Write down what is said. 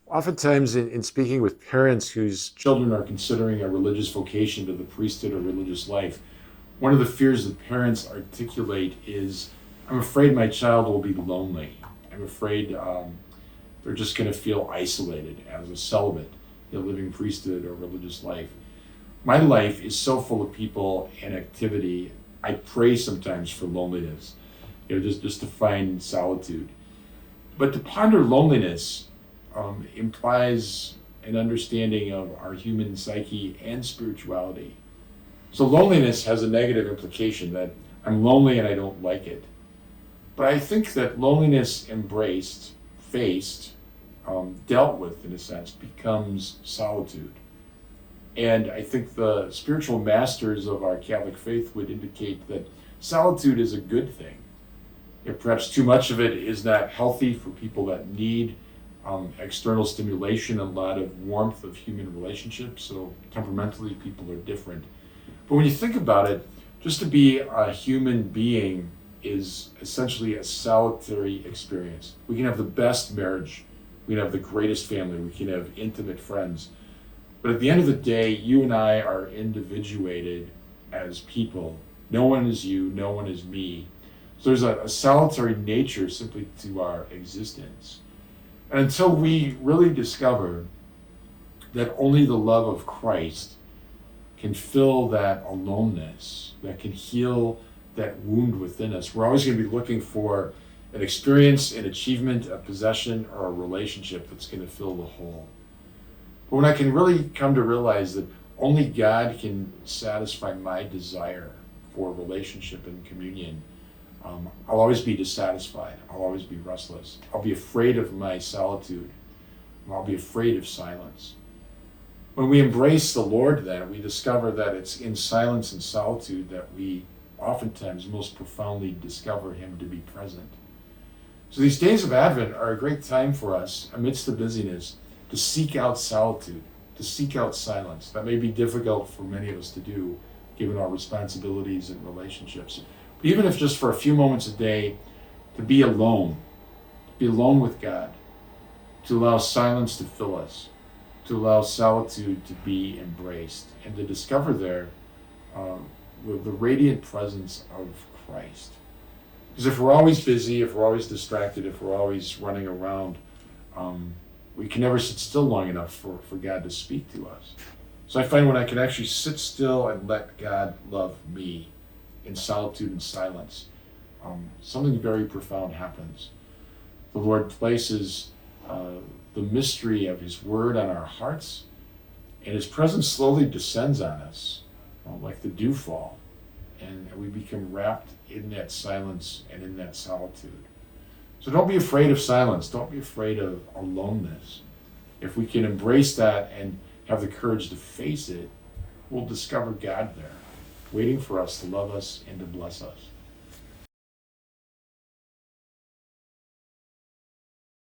Oftentimes, in speaking with parents whose children are considering a religious vocation to the priesthood or religious life, one of the fears that parents articulate is, I'm afraid my child will be lonely. I'm afraid they're just going to feel isolated as a celibate, living priesthood or religious life. My life is so full of people and activity. I pray sometimes for loneliness, just to find solitude. But to ponder loneliness implies an understanding of our human psyche and spirituality. So loneliness has a negative implication that I'm lonely and I don't like it. But I think that loneliness embraced, faced, dealt with in a sense, becomes solitude. And I think the spiritual masters of our Catholic faith would indicate that solitude is a good thing. If perhaps too much of it is not healthy for people that need external stimulation, a lot of warmth of human relationships. So temperamentally, people are different. But when you think about it, just to be a human being is essentially a solitary experience. We can have the best marriage, we can have the greatest family, we can have intimate friends. But at the end of the day, you and I are individuated as people. No one is you, no one is me. So there's a solitary nature simply to our existence. And until we really discover that only the love of Christ can fill that aloneness, that can heal that wound within us, we're always going to be looking for an experience, an achievement, a possession, or a relationship that's going to fill the hole. But when I can really come to realize that only God can satisfy my desire for relationship and communion, I'll always be dissatisfied. I'll always be restless. I'll be afraid of my solitude. I'll be afraid of silence. When we embrace the Lord, then, we discover that it's in silence and solitude that we oftentimes most profoundly discover Him to be present. So these days of Advent are a great time for us, amidst the busyness, to seek out solitude, to seek out silence. That may be difficult for many of us to do, given our responsibilities and relationships. But even if just for a few moments a day, to be alone with God, to allow silence to fill us, to allow solitude to be embraced, and to discover there the radiant presence of Christ. Because if we're always busy, if we're always distracted, if we're always running around, we can never sit still long enough for God to speak to us. So I find when I can actually sit still and let God love me in solitude and silence, something very profound happens. The Lord places the mystery of His Word on our hearts, and His presence slowly descends on us, like the dewfall, and we become wrapped in that silence and in that solitude. So don't be afraid of silence. Don't be afraid of aloneness. If we can embrace that and have the courage to face it, we'll discover God there, waiting for us to love us and to bless us.